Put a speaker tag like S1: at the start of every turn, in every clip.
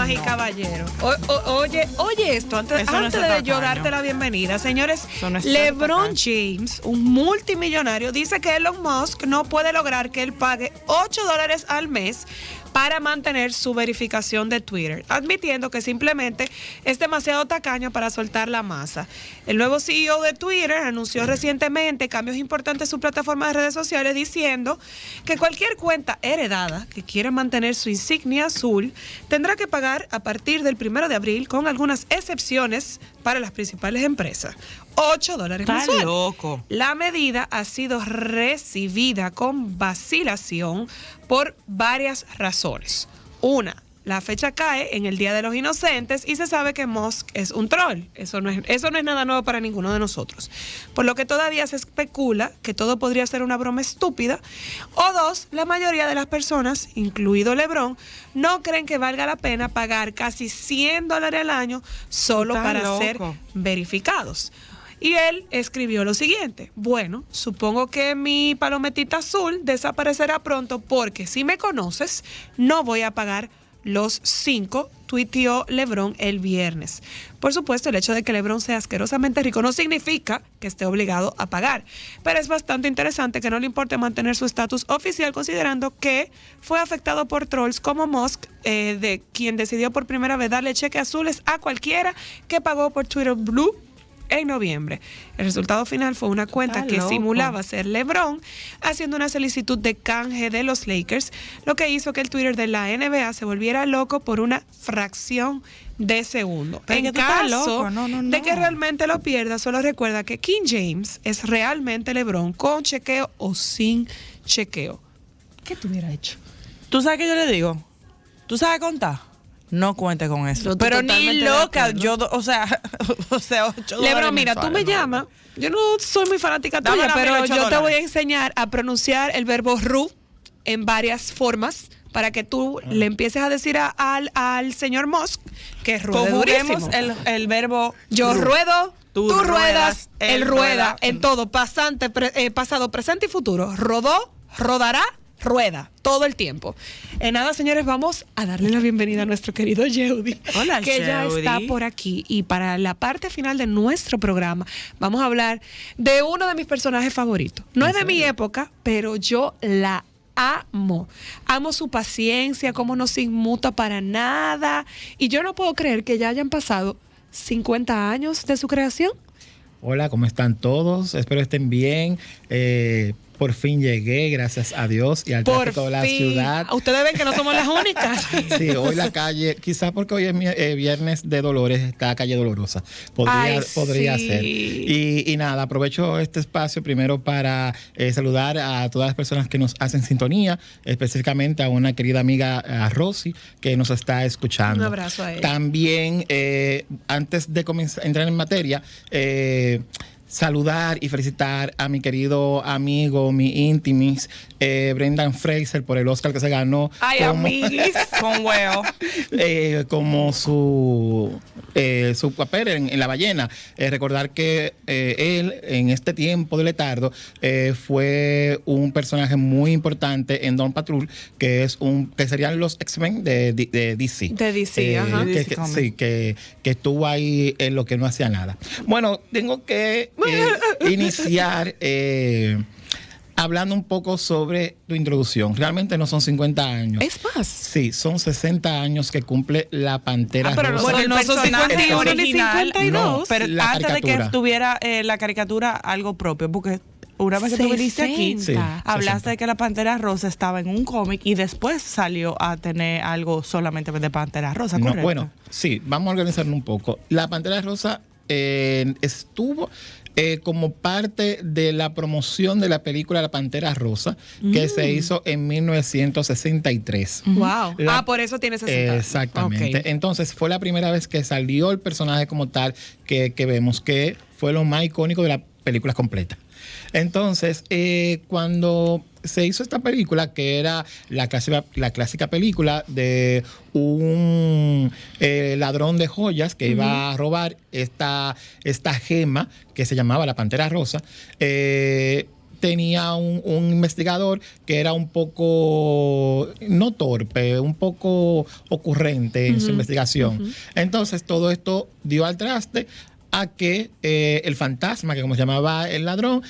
S1: damas y caballeros. Oye esto, antes de yo darte la bienvenida, señores, LeBron James, un multimillonario, dice que Elon Musk no puede lograr que él pague $8 al mes para mantener su verificación de Twitter, admitiendo que simplemente es demasiado tacaño para soltar la masa. El nuevo CEO de Twitter anunció recientemente cambios importantes en su plataforma de redes sociales, diciendo que cualquier cuenta heredada que quiera mantener su insignia azul tendrá que pagar a partir del 1 de abril, con algunas excepciones para las principales empresas. $8 mensual.
S2: Loco.
S1: La medida ha sido recibida con vacilación por varias razones. Una, la fecha cae en el Día de los Inocentes y se sabe que Musk es un troll. Eso no es nada nuevo para ninguno de nosotros. Por lo que todavía se especula que todo podría ser una broma estúpida. O dos, la mayoría de las personas, incluido LeBron, no creen que valga la pena pagar casi $100 al año solo para ser verificados. Y él escribió lo siguiente: bueno, supongo que mi palometita azul desaparecerá pronto porque si me conoces, no voy a pagar los 5, tuiteó LeBron el viernes. Por supuesto, el hecho de que LeBron sea asquerosamente rico no significa que esté obligado a pagar, pero es bastante interesante que no le importe mantener su estatus oficial, considerando que fue afectado por trolls como Musk, de quien decidió por primera vez darle cheques azules a cualquiera que pagó por Twitter Blue en noviembre. El resultado final fue una cuenta que simulaba ser LeBron haciendo una solicitud de canje de los Lakers, lo que hizo que el Twitter de la NBA se volviera loco por una fracción de segundo. En caso de que realmente lo pierda, solo recuerda que King James es realmente LeBron, con chequeo o sin chequeo. ¿Qué tú hubieras hecho?
S2: ¿Tú sabes qué yo le digo? ¿Tú sabes contar? No cuente con eso. Pero ni loca, yo, o sea,
S1: LeBron, mira, tú me llamas. Yo no soy muy fanática tuya, pero yo te voy a enseñar a pronunciar el verbo ru en varias formas para que tú le empieces a decir al señor Musk que ruede durísimo.
S2: el verbo
S1: yo
S2: ru.
S1: ruedo, tú ruedas, él rueda, en todo, pasado, presente y futuro. Rodó, rodará, rueda, todo el tiempo. Nada, señores, vamos a darle la bienvenida a nuestro querido Yeudi.
S2: Hola,
S1: que ya está por aquí. Y para la parte final de nuestro programa, vamos a hablar de uno de mis personajes favoritos. No es de mi época, pero yo la amo. Amo su paciencia, cómo no se inmuta para nada. Y yo no puedo creer que ya hayan pasado 50 años de su creación.
S3: Hola, ¿cómo están todos? Espero estén bien. Por fin llegué, gracias a Dios y al tráfico de la ciudad.
S1: Ustedes ven que no somos las únicas.
S3: Sí, hoy la calle, quizás porque hoy es viernes de Dolores, está calle dolorosa. Podría ser. Y nada, aprovecho este espacio primero para saludar a todas las personas que nos hacen sintonía, específicamente a una querida amiga, a Rosy, que nos está escuchando.
S1: Un abrazo a ella.
S3: También, antes de comenzar a entrar en materia, saludar y felicitar a mi querido amigo, mi íntimis, Brendan Fraser, por el Oscar que se ganó.
S1: Ay, amiguis.
S2: Con huevo.
S3: Como su papel en La Ballena. Recordar que él, en este tiempo de letardo, fue un personaje muy importante en Dawn Patrol, que serían los X-Men de DC.
S1: De DC, ajá.
S3: Que estuvo ahí en lo que no hacía nada. Bueno, tengo que iniciar hablando un poco sobre tu introducción. Realmente no son 50 años.
S1: ¿Es más?
S3: Sí, son 60 años que cumple la Pantera
S2: pero
S3: Rosa.
S2: Bueno, no son 51 ni 52.
S3: No,
S2: pero
S3: la
S2: antes
S3: caricatura.
S2: de que tuviera la caricatura algo propio, porque una vez que tú viniste aquí, hablaste de que la Pantera Rosa estaba en un cómic y después salió a tener algo solamente de Pantera Rosa, ¿correcto?
S3: No, bueno, sí, vamos a organizarlo un poco. La Pantera Rosa estuvo como parte de la promoción de la película La Pantera Rosa, que se hizo en 1963.
S1: Wow. Por eso tiene 60.
S3: Exactamente. Okay. Entonces, fue la primera vez que salió el personaje como tal que vemos, que fue lo más icónico de la película completa. Entonces, cuando se hizo esta película, que era la clásica película de un ladrón de joyas que iba a robar esta gema que se llamaba la Pantera Rosa, tenía un investigador que era un poco, no torpe, un poco ocurrente en su investigación. Entonces todo esto dio al traste a que el fantasma, que como se llamaba el ladrón,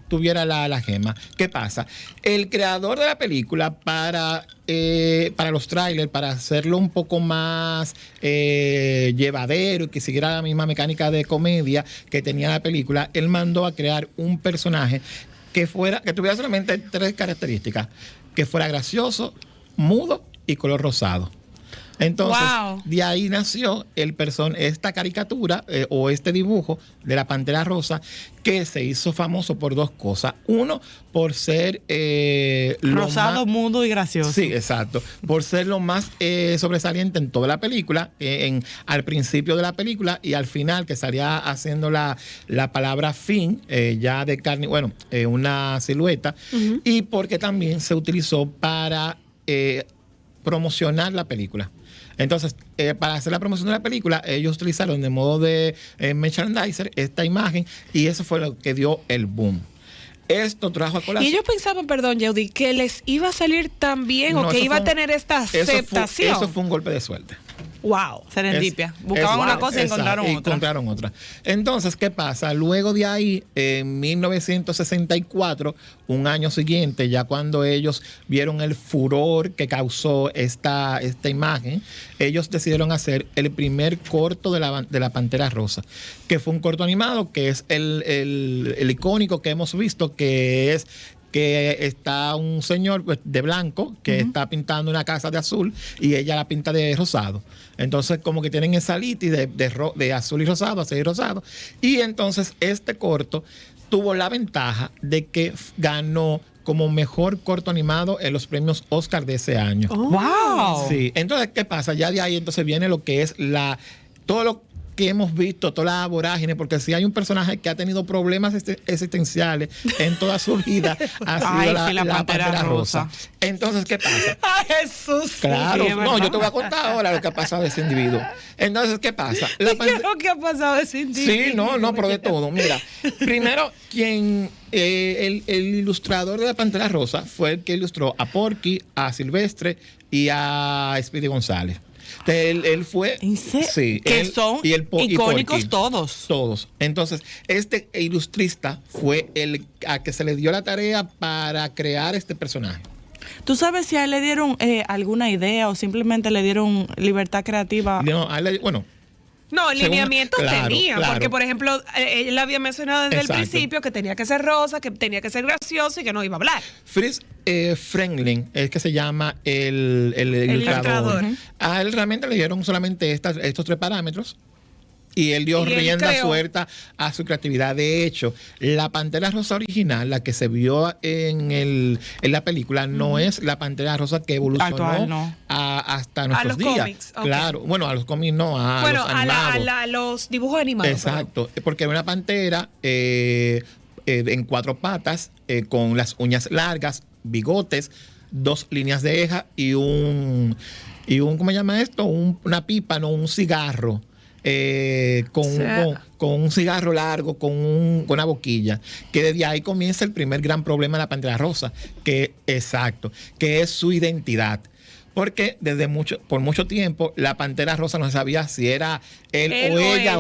S3: tuviera la gema. ¿Qué pasa? El creador de la película, para los trailers, para hacerlo un poco más llevadero y que siguiera la misma mecánica de comedia que tenía la película, él mandó a crear un personaje que tuviera solamente 3 características: que fuera gracioso, mudo y color rosado. Entonces, de ahí nació esta caricatura o este dibujo de la Pantera Rosa, que se hizo famoso por 2 cosas. Uno, por ser
S2: rosado, mudo y gracioso.
S3: Sí, exacto. Por ser lo más sobresaliente en toda la película, al principio de la película y al final, que salía haciendo la palabra fin, ya de carne, una silueta, y porque también se utilizó para promocionar la película. Entonces, para hacer la promoción de la película, ellos utilizaron de modo de merchandiser esta imagen, y eso fue lo que dio el boom. Esto trajo a colación.
S1: Y ellos pensaban, perdón, Jody, que les iba a salir tan bien o que iba a tener esta aceptación.
S3: Eso fue un golpe de suerte.
S1: Wow.
S2: Serendipia. Buscaban una cosa y encontraron otra.
S3: Entonces, ¿qué pasa? Luego de ahí, en 1964, un año siguiente, ya cuando ellos vieron el furor que causó esta imagen, ellos decidieron hacer el primer corto de la Pantera Rosa, que fue un corto animado, que es el icónico que hemos visto, que es que está un señor de blanco que está pintando una casa de azul y ella la pinta de rosado. Entonces, como que tienen esa litis de azul y rosado, azul y rosado. Y entonces este corto tuvo la ventaja de que ganó como mejor corto animado en los premios Oscar de ese año.
S2: ¡Wow!
S3: Sí. Entonces, ¿qué pasa? Ya de ahí entonces viene lo que es todo lo que hemos visto, toda la vorágine, porque si hay un personaje que ha tenido problemas existenciales en toda su vida, ha sido la Pantera Rosa. Entonces, ¿qué pasa?
S1: ¡Ay, Jesús!
S3: Claro, no, yo te voy a contar ahora lo que ha pasado de ese individuo. Entonces, ¿qué pasa?
S1: ¿Qué es lo que ha pasado de ese individuo?
S3: Sí, no, pero de todo. Mira, primero, el ilustrador de la Pantera Rosa fue el que ilustró a Porky, a Silvestre y a Speedy González. Él fue...
S2: Sí, que son icónicos todos.
S3: Todos. Entonces, este ilustrista fue a que se le dio la tarea para crear este personaje.
S2: ¿Tú sabes si a él le dieron alguna idea o simplemente le dieron libertad creativa?
S3: No,
S1: no, el lineamiento tenía,
S3: claro.
S1: Porque por ejemplo, él había mencionado desde
S3: Exacto.
S1: el principio que tenía que ser rosa, que tenía que ser gracioso y que no iba a hablar.
S3: Fritz Franklin es que se llama el ilustrador. A él realmente le dieron solamente estos 3 parámetros. Y él dio rienda suelta a su creatividad. De hecho, la Pantera Rosa original, la que se vio en la película, no es la Pantera Rosa que evolucionó hasta nuestros días.
S1: Cómics, okay.
S3: Claro, bueno, a los cómics no, a los animados.
S1: A los dibujos animados.
S3: Exacto, porque era una pantera en 4 patas, con las uñas largas, bigotes, 2 líneas de ceja y un ¿cómo se llama esto? Una pipa, no, un cigarro. Con un cigarro largo, con una boquilla, que desde ahí comienza el primer gran problema de la Pantera Rosa, que es su identidad. Porque por mucho tiempo la Pantera Rosa no sabía si era él o ella.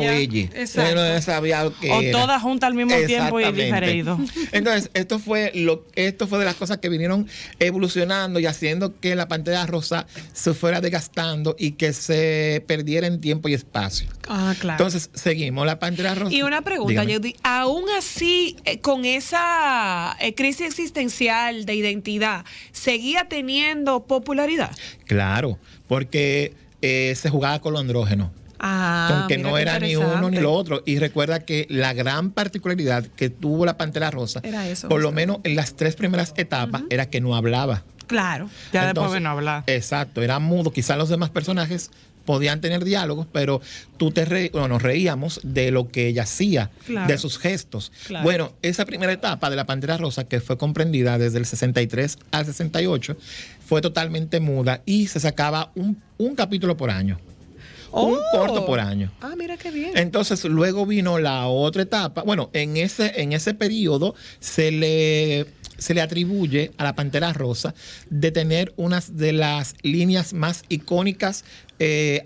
S1: Exacto.
S3: No sabía lo que
S2: o
S3: era.
S2: Todas juntas al mismo tiempo y diferido.
S3: Entonces, esto fue de las cosas que vinieron evolucionando y haciendo que la Pantera Rosa se fuera desgastando y que se perdiera en tiempo y espacio.
S1: Ah, claro.
S3: Entonces, seguimos la Pantera Rosa.
S1: Y una pregunta, Jody, aún así, con esa crisis existencial de identidad, ¿seguía teniendo popularidad?
S3: Claro, porque se jugaba con lo andrógeno. Aunque no era ni uno ni lo otro. Y recuerda que la gran particularidad que tuvo la Pantera Rosa,
S1: era eso,
S3: por lo menos en las 3 primeras etapas, era que no hablaba.
S1: Claro.
S2: Ya después vino a hablar.
S3: Exacto, era mudo. Quizás los demás personajes podían tener diálogos, pero nos reíamos de lo que ella hacía, claro, de sus gestos. Claro. Bueno, esa primera etapa de la Pantera Rosa, que fue comprendida desde el 63 al 68, fue totalmente muda y se sacaba un capítulo por año. un corto por año.
S1: Ah, mira qué bien.
S3: Entonces, luego vino la otra etapa. Bueno, en ese periodo se le atribuye a la Pantera Rosa de tener una de las líneas más icónicas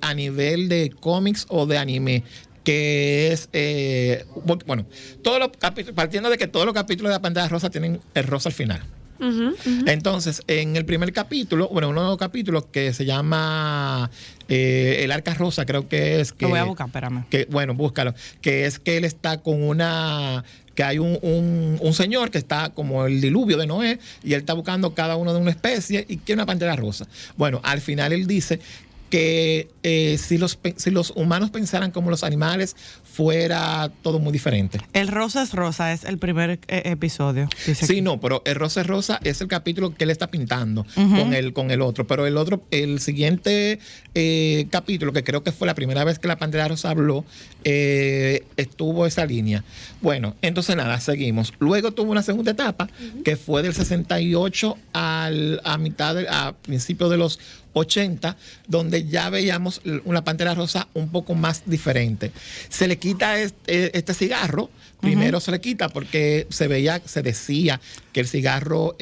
S3: a nivel de cómics o de anime, que es, bueno, partiendo de que todos los capítulos de la Pantera Rosa tienen el rosa al final. Entonces, en el primer capítulo, uno de los capítulos que se llama El Arca Rosa, creo que es que...
S2: Lo voy a buscar, espérame.
S3: Bueno, búscalo. Que es que él está con que hay un señor que está como el diluvio de Noé y él está buscando cada uno de una especie y quiere una pantera rosa. Bueno, al final él dice que si los humanos pensaran como los animales, fuera todo muy diferente.
S2: El Rosa es Rosa es el primer episodio.
S3: Sí, no, pero el Rosa es Rosa es el capítulo que él está pintando con el otro. Pero el siguiente capítulo, que creo que fue la primera vez que la Pantera Rosa habló, estuvo esa línea. Bueno, entonces nada, seguimos. Luego tuvo una segunda etapa, que fue del 68 a principios de los 80, donde ya veíamos una Pantera Rosa un poco más diferente. Se le quita este cigarro. Primero se le quita porque se decía que el cigarro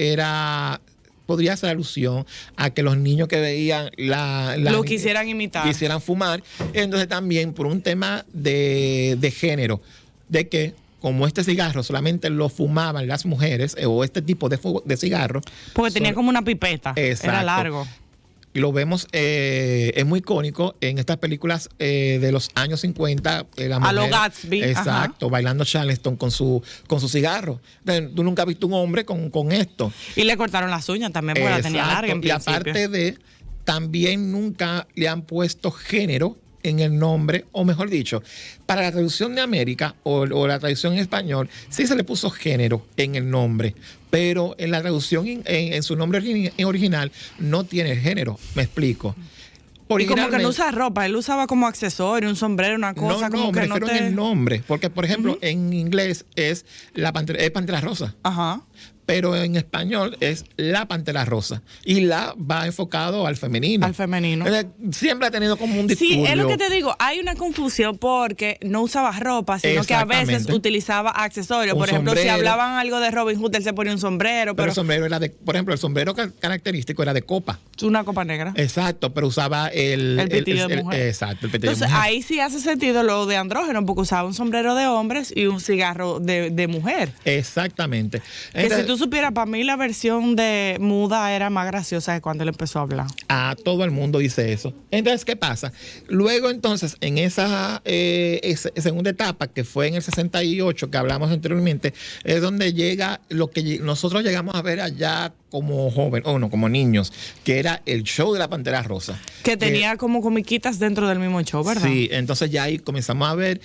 S3: podría hacer alusión a que los niños que veían
S2: lo quisieran imitar,
S3: quisieran fumar. Entonces también por un tema de género, de que como este cigarro solamente lo fumaban las mujeres, o este tipo de cigarro,
S2: porque tenía como una pipeta.
S3: Exacto.
S2: Era largo.
S3: Lo vemos, es muy icónico en estas películas de los años 50.
S2: A lo Gatsby.
S3: Exacto, ajá, bailando Charleston con su cigarro. Tú nunca has visto un hombre con esto.
S2: Y le cortaron las uñas también, porque la tenía larga en principio.
S3: Y aparte también nunca le han puesto género en el nombre, o mejor dicho, para la traducción de América o la traducción en español, sí se le puso género en el nombre, pero en la traducción en su nombre original no tiene género. Me explico.
S2: Y como que no usa ropa, él usaba como accesorio, un sombrero, una cosa.
S3: No, me refiero en el nombre, porque por ejemplo en inglés es Pantera Rosa.
S2: Ajá.
S3: Pero en español es la Pantera Rosa. Y la va enfocado al femenino.
S2: Al femenino.
S3: Siempre ha tenido como un disturbio.
S2: Sí, es lo que te digo. Hay una confusión porque no usaba ropa, sino que a veces utilizaba accesorios. Por ejemplo, si hablaban algo de Robin Hood, él se ponía un sombrero.
S3: Pero el sombrero era por ejemplo, el sombrero característico era de copa.
S2: Una copa negra.
S3: Exacto, pero usaba el
S2: pitillo de mujer.
S3: Exacto, el pitillo de mujer.
S2: Entonces, ahí sí hace sentido lo de andrógeno, porque usaba un sombrero de hombres y un cigarro de mujer.
S3: Exactamente.
S2: Que si tú supieras, para mí la versión de muda era más graciosa de cuando él empezó a hablar.
S3: Todo el mundo dice eso. Entonces, ¿qué pasa? Luego, entonces, en esa segunda etapa, que fue en el 68, que hablamos anteriormente, es donde llega lo que nosotros llegamos a ver allá como joven, o no, como niños, que era el show de la Pantera Rosa.
S2: Que tenía como comiquitas dentro del mismo show, ¿verdad?
S3: Sí, entonces ya ahí comenzamos a ver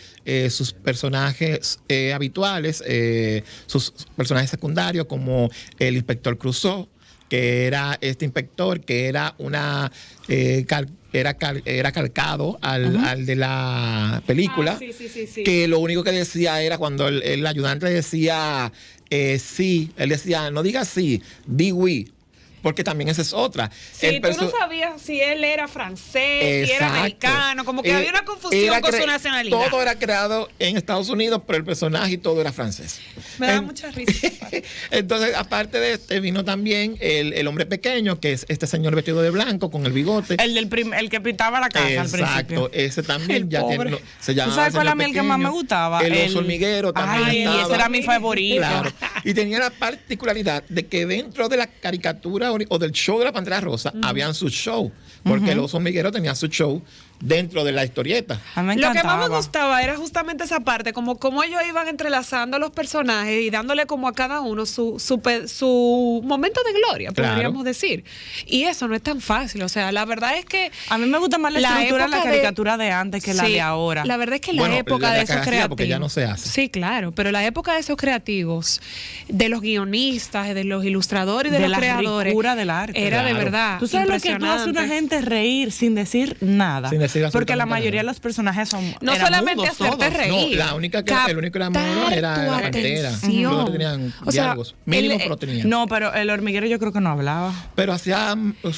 S3: sus personajes habituales, sus personajes secundarios, como el inspector Clouseau, que era este inspector que era era calcado al de la película.
S1: Sí.
S3: Que lo único que decía era cuando el ayudante le decía sí, él decía, no diga sí, di oui. Porque también esa es otra.
S1: Sí, tú no sabías si él era francés, si era americano, como que había una confusión con su nacionalidad.
S3: Todo era creado en Estados Unidos, pero el personaje y todo era francés.
S1: Me da mucha risa.
S3: Entonces, aparte de este, vino también el hombre pequeño, que es este señor vestido de blanco con el bigote.
S2: El que pintaba la casa al principio.
S3: Exacto, ese también ya tiene, se llamaba.
S2: ¿Tú sabes cuál era el que más me gustaba?
S3: El oso hormiguero también.
S2: Ay,
S3: estaba.
S2: ese era mi favorito.
S3: Claro. Y tenía la particularidad de que dentro de la caricatura o del show de la Pantera Rosa habían su show, porque el oso hormiguero tenía su show dentro de la historieta.
S1: Lo que más me gustaba era justamente esa parte, como ellos iban entrelazando a los personajes y dándole como a cada uno su momento de gloria, podríamos decir. Y eso no es tan fácil, o sea, la verdad es que
S2: a mí me gusta más la estructura de la caricatura de antes que la de ahora.
S1: La verdad es que la época de esos creativos,
S3: porque ya no se hace.
S1: Sí, claro, pero la época de esos creativos, de los guionistas, de los ilustradores y de los creadores,
S2: ricura del arte.
S1: Era de verdad.
S2: ¿Tú sabes lo que tú hace una gente reír sin decir nada?
S3: decir
S2: Porque la
S3: absolutamente
S2: mayoría de
S3: nada.
S2: los personajes son
S1: No
S2: eran
S1: solamente
S2: mudos
S1: hacerte
S2: todos.
S1: reír.
S3: No, el único que era mudo era
S1: Captar
S3: la
S1: tu
S3: pantera.
S1: atención.
S3: Los otros tenían
S1: O sea,
S3: diálogos. Mínimo,
S1: el-
S3: pero tenían.
S2: No, pero el hormiguero yo creo que no hablaba.
S3: Pero hacía
S1: Sí,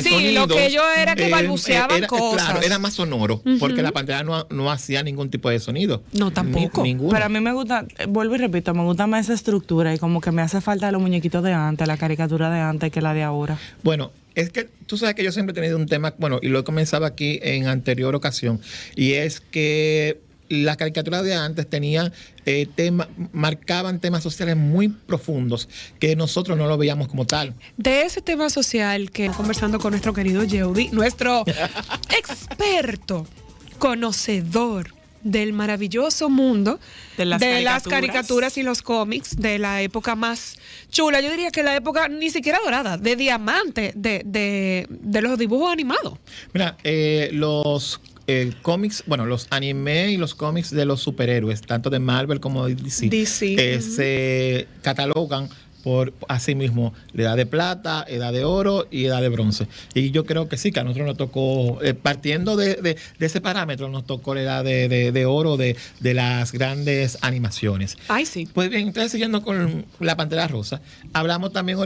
S3: sonidos,
S1: lo que ellos era que balbuceaban cosas.
S3: Claro, era más sonoro, porque la pantera no hacía ningún tipo de sonido.
S1: No, tampoco.
S3: Ninguno.
S2: Pero a mí me gusta, vuelvo y repito, me gusta más esa estructura y como que me hace falta los muñequitos de antes, la caricatura de antes que la de ahora.
S3: Bueno, es que tú sabes que yo siempre he tenido un tema, bueno, y lo he comenzado aquí en anterior ocasión, y es que las caricaturas de antes tenían marcaban temas sociales muy profundos que nosotros no lo veíamos como tal.
S1: De ese tema social que conversando con nuestro querido Yeudi, nuestro experto, conocedor del maravilloso mundo
S2: De las
S1: caricaturas y los cómics de la época más chula. Yo diría que la época ni siquiera dorada, de diamante, de los dibujos animados.
S3: Mira, los cómics, bueno, los anime y los cómics de los superhéroes, tanto de Marvel como de DC, se catalogan por así mismo la edad de plata, edad de oro y edad de bronce. Y yo creo que sí, que a nosotros nos tocó, partiendo de ese parámetro, nos tocó la edad de oro de las grandes animaciones.
S1: Ay, sí.
S3: Pues bien, entonces siguiendo con la Pantera Rosa, hablamos también,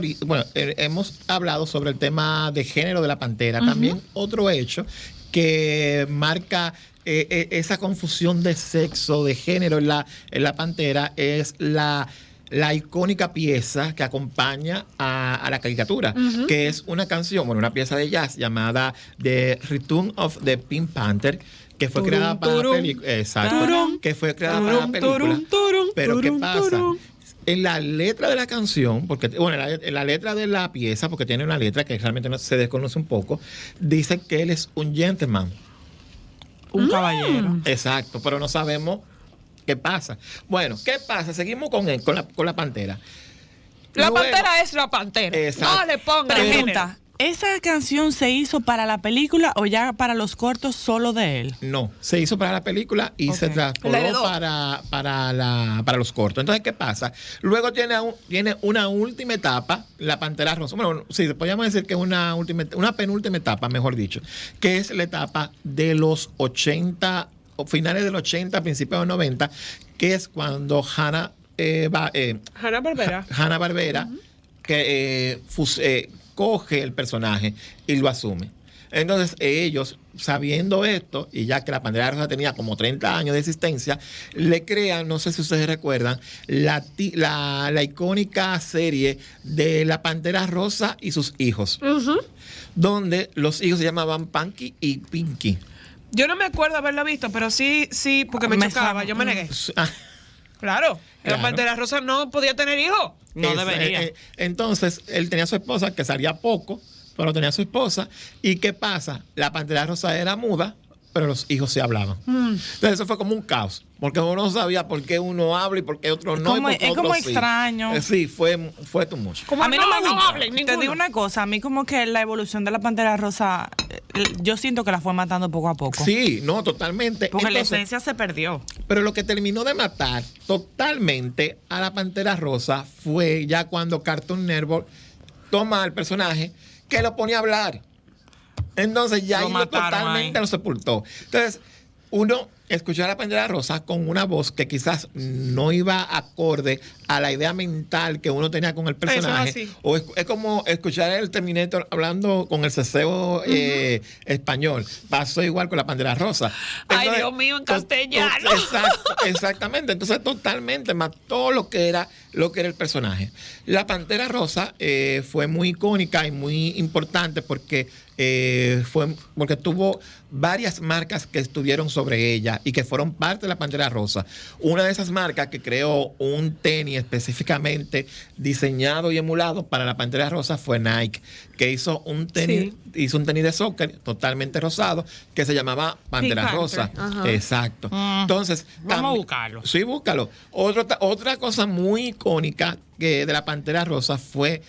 S3: hemos hablado sobre el tema de género de la pantera. También otro hecho que marca esa confusión de sexo, de género en la pantera es la icónica pieza que acompaña a la caricatura, que es una canción, bueno, una pieza de jazz llamada The Return of the Pink Panther, que fue creada para la película. Exacto. Que fue creada para la película. Pero ¿qué pasa? En la letra de la canción, porque bueno, en la letra de la pieza, porque tiene una letra que realmente no se desconoce un poco, dice que él es un gentleman.
S2: Un caballero.
S3: Exacto, pero no sabemos qué pasa. Bueno, ¿qué pasa? Seguimos con la pantera.
S1: La
S3: Luego-
S1: pantera es la pantera.
S3: Exacto.
S1: No le pongan género.
S2: Pregunta, ¿esa canción se hizo para la película o ya para los cortos solo de él?
S3: No, se hizo para la película y se
S1: La
S3: transportó
S1: heredó.
S3: para los cortos. Entonces, ¿qué pasa? Luego tiene una última etapa, la Pantera Rosa. Bueno, sí, podríamos decir que una penúltima etapa, mejor dicho, que es la etapa de los 80, o finales del 80, principios de los 90, que es cuando Hanna-Barbera que coge el personaje y lo asume. Entonces ellos, sabiendo esto, y ya que la Pantera Rosa tenía como 30 años de existencia, le crean, no sé si ustedes recuerdan, la icónica serie de la Pantera Rosa y sus hijos, donde los hijos se llamaban Punky y Pinky.
S1: Yo no me acuerdo haberla visto, pero sí, porque me chocaba, yo me negué. Claro, la
S3: Claro.
S1: Pantera Rosa no podía tener hijos.
S2: No debería.
S3: Entonces, él tenía a su esposa, que salía poco, pero tenía a su esposa. ¿Y qué pasa? La Pantera Rosa era muda, pero los hijos se hablaban. Entonces, eso fue como un caos, porque uno no sabía por qué uno habla y por qué otro no.
S2: Como-
S3: y por qué
S2: es como
S3: otro sí.
S2: extraño.
S3: Sí, fue too much.
S1: Como
S2: A mí no me
S1: no
S2: gusta.
S1: hablen
S2: Te
S1: ninguno.
S2: digo una cosa, a mí como que la evolución de la Pantera Rosa, yo siento que la fue matando poco a poco.
S3: Sí, no, totalmente.
S2: Porque la
S3: Entonces,
S2: esencia se perdió.
S3: pero lo que terminó de matar totalmente a la Pantera Rosa fue ya cuando Cartoon Network toma al personaje que lo pone a hablar. Entonces ya
S2: Lo
S3: ahí
S2: mataron
S3: totalmente
S2: ahí.
S3: lo sepultó. Entonces, uno escuchó a la Pantera Rosa con una voz que quizás no iba acorde a la idea mental que uno tenía con el personaje.
S1: así.
S3: O es como escuchar el Terminator hablando con el ceseo español. Pasó igual con la Pantera Rosa.
S1: Ay, Dios mío, en castellano.
S3: Exactamente. Entonces, totalmente mató lo que era el personaje. La Pantera Rosa fue muy icónica y muy importante porque tuvo varias marcas que estuvieron sobre ella y que fueron parte de la Pantera Rosa. Una de esas marcas que creó un tenis específicamente diseñado y emulado para la Pantera Rosa fue Nike, que hizo un tenis de soccer totalmente rosado que se llamaba Pantera
S1: Pink
S3: Rosa.
S1: Panther. Ajá.
S3: Exacto. Entonces,
S2: Vamos a buscarlo.
S3: Sí, búscalo. Otra cosa muy icónica de la Pantera Rosa fue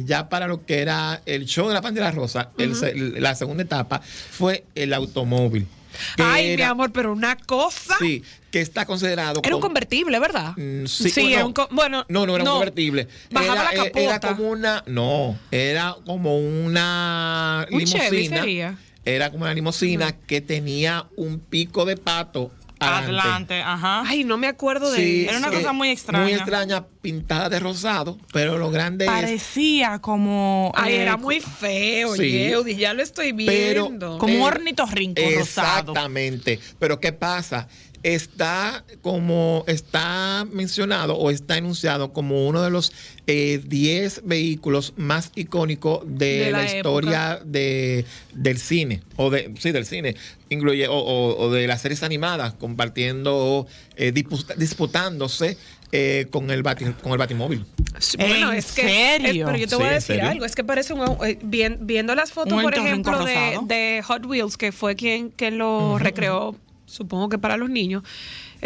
S3: ya para lo que era el show de la Pantera Rosa, la segunda etapa fue el automóvil. que
S1: Ay, mi amor, pero una cosa.
S3: Sí, que está considerado
S1: Era un convertible, ¿verdad?
S3: Sí,
S1: era un bueno,
S3: no era un convertible.
S1: Bajaba la capota.
S3: Era como una, no, era como una
S1: Un Chevy
S3: limusina.
S1: sería.
S3: era como una limusina que tenía un pico de pato adelante.
S2: Ajá.
S1: Ay, no me acuerdo de
S2: sí,
S1: eso.
S2: era una cosa muy extraña.
S3: Muy extraña, pintada de rosado, pero lo grande
S2: parecía como...
S1: Ay, era muy feo, Yeudi, ya lo estoy viendo.
S2: Como un ornitorrinco rosado.
S3: Exactamente. Pero ¿qué pasa? Está mencionado o está enunciado como uno de los 10 vehículos más icónicos de la historia del cine, del cine, incluye o de las series animadas, compartiendo, disputándose con el Batimóvil.
S1: Bueno,
S2: ¿En serio?
S1: pero yo te voy a decir algo, es que parece viendo las fotos, por ejemplo, de Hot Wheels, que fue quien lo recreó, supongo que para los niños,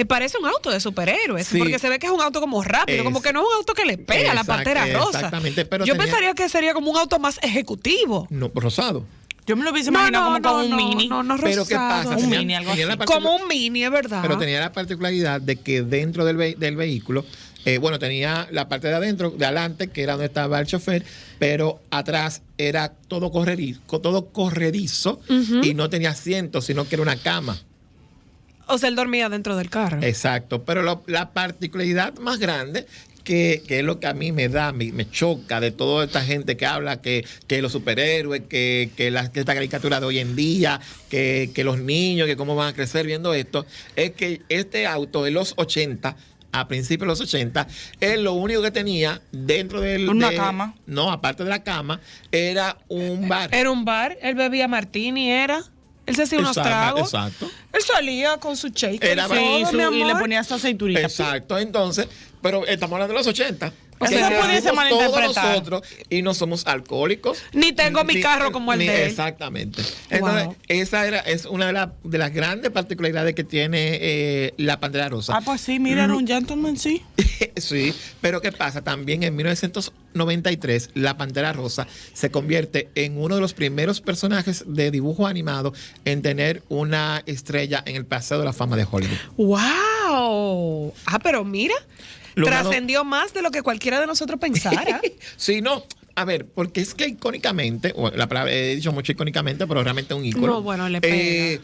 S1: parece un auto de superhéroes, porque se ve que es un auto como rápido, como que no es un auto que le pega a la Pantera Rosa.
S3: Exactamente, pero
S1: yo pensaría que sería como un auto más ejecutivo.
S3: No, rosado.
S2: Yo me lo hubiese imaginado como un mini.
S1: No,
S3: pero ¿qué pasa?
S2: Un mini, algo así.
S1: Como un mini, es verdad.
S3: Pero tenía la particularidad de que dentro del vehículo, tenía la parte de adentro, de adelante, que era donde estaba el chofer, pero atrás era todo corredizo y no tenía asiento, sino que era una cama.
S1: O sea, él dormía dentro del carro.
S3: Exacto, pero la particularidad más grande, que es lo que a mí me choca de toda esta gente que habla que los superhéroes, que esta caricatura de hoy en día, que los niños, que cómo van a crecer viendo esto, es que este auto de los 80, a principios de los 80, él lo único que tenía dentro
S2: una cama.
S3: No, aparte de la cama, era un bar.
S1: Era un bar, él bebía martini, él se hacía unos tragos.
S3: Exacto.
S1: Él salía con su shake.
S3: Era
S2: y le ponía su aceitunita.
S3: Exacto, entonces, pero estamos hablando de los 80.
S2: Eso no pudiese malinterpretar.
S3: Todos nosotros y no somos alcohólicos.
S1: Ni tengo mi carro como el de él.
S3: Exactamente. Entonces, esa es una de las grandes particularidades que tiene la Pantera Rosa.
S2: Pues sí, mira, era un gentleman, sí.
S3: Sí, pero ¿qué pasa? También en 1993, la Pantera Rosa se convierte en uno de los primeros personajes de dibujo animado en tener una estrella en el Paseo de la Fama de Hollywood.
S1: ¡Wow! Pero mira, trascendió más de lo que cualquiera de nosotros pensara.
S3: Sí, no. A ver, porque es que icónicamente, la palabra he dicho mucho icónicamente, pero realmente es un ícono.
S1: No, bueno, le pega.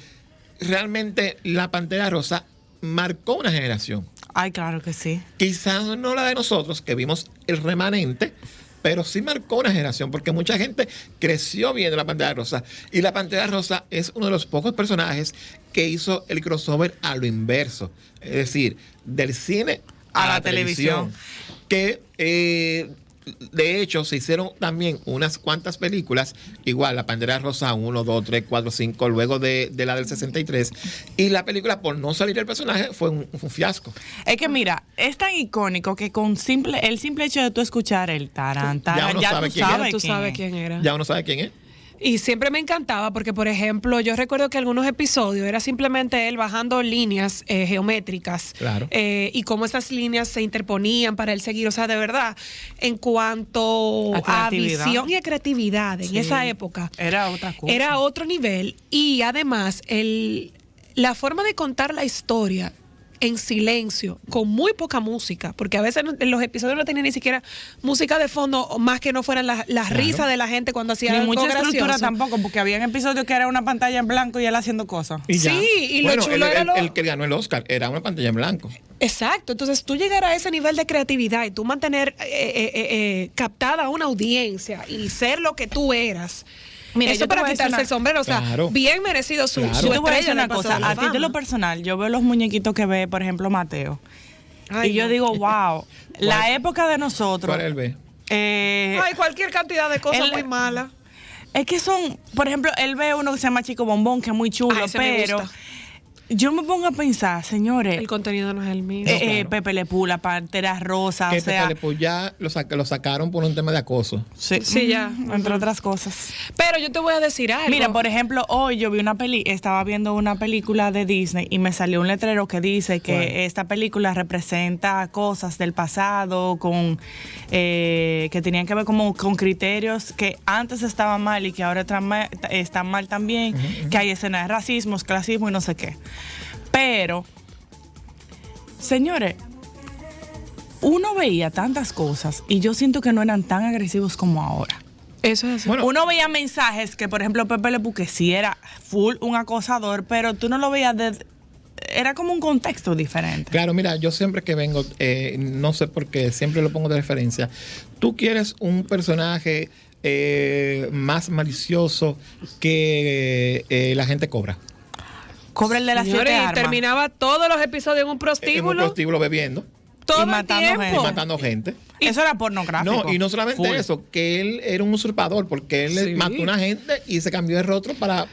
S3: Realmente la Pantera Rosa marcó una generación.
S2: Ay, claro que sí.
S3: Quizás no la de nosotros, que vimos el remanente, pero sí marcó una generación, porque mucha gente creció viendo la Pantera Rosa. Y la Pantera Rosa es uno de los pocos personajes que hizo el crossover a lo inverso. Es decir, del cine a la televisión. Que de hecho se hicieron también unas cuantas películas, igual la Pantera Rosa 1, 2, 3, 4, 5, luego de la del 63, y la película, por no salir el personaje, fue un fiasco.
S2: Es que mira, es tan icónico que con el simple hecho de tú escuchar el tarantara,
S1: tú sabes quién era.
S3: Ya uno sabe quién es.
S1: Y siempre me encantaba porque, por ejemplo, yo recuerdo que algunos episodios era simplemente él bajando líneas geométricas.
S3: Claro.
S1: Y cómo esas líneas se interponían para él seguir. O sea, de verdad, en cuanto a visión y a creatividad en esa época.
S2: Era otra cosa.
S1: Era otro nivel. Y además, la forma de contar la historia en silencio, con muy poca música, porque a veces en los episodios no tenían ni siquiera música de fondo, más que no fueran las risas de la gente cuando hacía algo
S2: gracioso. Ni mucha estructura tampoco, porque habían episodios que era una pantalla en blanco y él haciendo cosas.
S1: Y lo chulo era
S3: el que ganó el Oscar era una pantalla en blanco.
S1: Exacto, entonces tú llegar a ese nivel de creatividad y tú mantener captada a una audiencia y ser lo que tú eras. Mira, eso para quitarse el sombrero, o sea, bien merecido su
S2: Yo te voy a decir una cosa,
S1: a
S2: ti de lo personal, yo veo los muñequitos que ve, por ejemplo, Mateo, y yo digo, wow, la época de nosotros.
S3: ¿Cuál él ve?
S1: Cualquier cantidad de cosas muy malas.
S2: Es que son, por ejemplo, él ve uno que se llama Chico Bombón, que es muy chulo, pero yo me pongo a pensar, señores.
S1: El contenido no es el mismo.
S3: Claro.
S2: Pepe Le Pew, la Pantera Rosa,
S3: que Pepe Le Pew ya lo sacaron por un tema de acoso.
S1: Sí, ya.
S2: Entre otras cosas.
S1: Pero yo te voy a decir algo.
S2: Mira, por ejemplo, hoy yo vi estaba viendo una película de Disney y me salió un letrero que dice que esta película representa cosas del pasado que tenían que ver como con criterios que antes estaban mal y que ahora están mal también, que hay escenas de racismo, clasismo y no sé qué. Pero, señores, uno veía tantas cosas y yo siento que no eran tan agresivos como ahora.
S1: Eso es así.
S3: Bueno,
S2: Uno veía mensajes que, por ejemplo, Pepe Le Pew, que sí era full un acosador, pero tú no lo veías era como un contexto diferente.
S3: claro, mira, yo siempre que vengo, no sé por qué, siempre lo pongo de referencia. Tú quieres un personaje más malicioso que la gente cobra.
S2: Cobra el de las 7
S1: Señores, y
S2: armas.
S1: terminaba todos los episodios en un
S3: En un
S1: prostíbulo.
S3: prostíbulo bebiendo
S1: Todo
S2: Y
S1: el
S2: matando
S1: tiempo.
S2: gente.
S3: y matando gente.
S2: Eso era pornográfico.
S3: No, y no solamente
S2: Full.
S3: eso, que él era un usurpador, porque él
S1: Sí.
S3: mató a una gente y se cambió de rostro para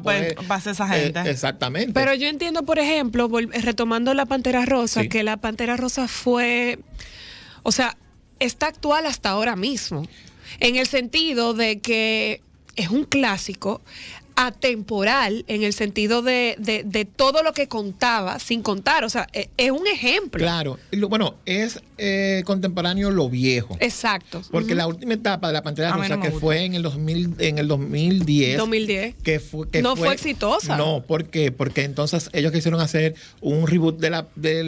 S3: poder...
S2: para ser esa gente.
S3: Exactamente.
S1: Pero yo entiendo, por ejemplo, retomando la Pantera Rosa,
S3: Sí.
S1: que la Pantera Rosa fue, o sea, está actual hasta ahora mismo, en el sentido de que es un clásico atemporal, en el sentido de todo lo que contaba, sin contar, o sea, es un ejemplo.
S3: Claro. Bueno, es contemporáneo lo viejo.
S1: Exacto.
S3: Porque la última etapa de la Pantera
S2: A mí
S3: Rosa,
S2: no me
S3: que
S2: gusta.
S3: fue en el 2010,
S1: 2010.
S3: que fue,
S1: No fue exitosa.
S3: No, ¿por qué? Porque entonces ellos quisieron hacer un reboot de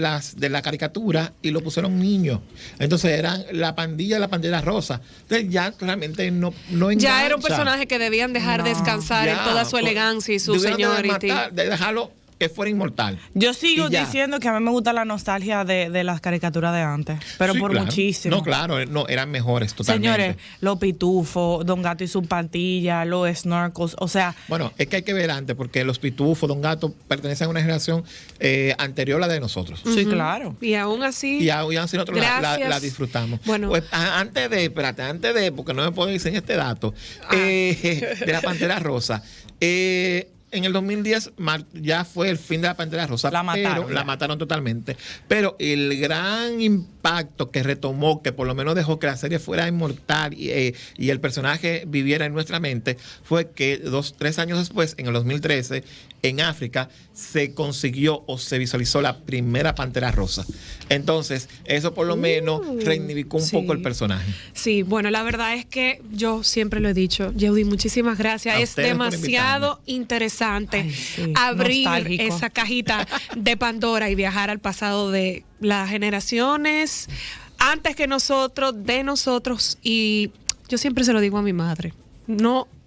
S3: la caricatura y lo pusieron niños. Entonces eran la pandilla de la Pantera Rosa. Entonces ya realmente no
S1: Ya era un
S3: engancha.
S1: personaje que debían dejar
S2: No.
S1: descansar en
S3: Ya,
S1: toda su
S3: pues,
S1: elegancia y su
S3: debieron
S1: seniority.
S3: de dejarlo que fuera inmortal.
S2: Yo sigo
S3: Y ya.
S2: diciendo que a mí me gusta la nostalgia de las caricaturas de antes, pero
S3: Sí,
S2: por
S3: claro.
S2: muchísimo.
S3: No, claro, no, eran mejores totalmente.
S2: Señores, los pitufos, Don Gato y su pandilla, los snorkels, o sea,
S3: Bueno, es que hay que ver antes, porque los pitufos, Don Gato, pertenecen a una generación anterior a la de nosotros.
S2: sí, claro.
S1: Y aún así,
S3: Y aún así nosotros
S1: Gracias.
S3: la disfrutamos.
S1: Bueno.
S3: Pues, antes de, porque no me puedo decir este dato, de la Pantera Rosa. En el 2010 ya fue el fin de la Pantera Rosa.
S2: La mataron,
S3: pero la
S2: ya.
S3: mataron totalmente. Pero el gran impacto que retomó, que por lo menos dejó que la serie fuera inmortal y el personaje viviera en nuestra mente, fue que 3 años después, en el 2013, en África, se consiguió o se visualizó la primera Pantera Rosa. Entonces, eso por lo menos reivindicó un
S1: sí.
S3: poco el personaje.
S1: sí, bueno, la verdad es que yo siempre lo he dicho, Yeudi, muchísimas gracias.
S3: A
S1: Es
S3: ustedes por
S1: demasiado interesante
S2: Ay, sí,
S1: abrir
S2: nostálgico.
S1: esa cajita de Pandora y viajar al pasado de las generaciones antes que nosotros, de nosotros. Y yo siempre se lo digo a mi madre,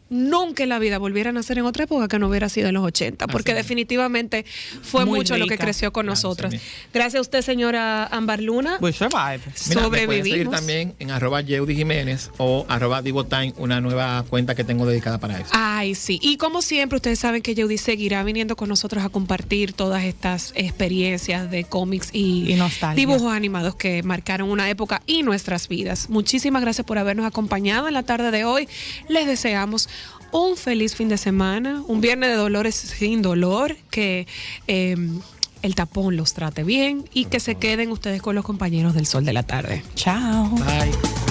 S1: nunca en la vida volviera a nacer en otra época que no hubiera sido en los 80, porque
S3: Así es.
S1: definitivamente fue
S2: Muy
S1: mucho lo que
S2: rica.
S1: creció con
S3: Claro,
S1: nosotras.
S3: sí.
S1: Gracias a usted, señora Ámbar Luna.
S2: We survive.
S3: Mira, me pueden seguir
S1: Sobrevivimos.
S3: también en @Yeudi Jiménez o @DivoTime, una nueva cuenta que tengo dedicada para eso.
S1: Ay, sí. Y como siempre, ustedes saben que Yeudi seguirá viniendo con nosotros a compartir todas estas experiencias de cómics
S2: Y nostalgia.
S1: dibujos animados que marcaron una época y nuestras vidas. Muchísimas gracias por habernos acompañado en la tarde de hoy. Les deseamos un feliz fin de semana, un viernes de dolores sin dolor, que el tapón los trate bien y que se queden ustedes con los compañeros del Sol de la Tarde.
S2: Chao.
S3: Bye.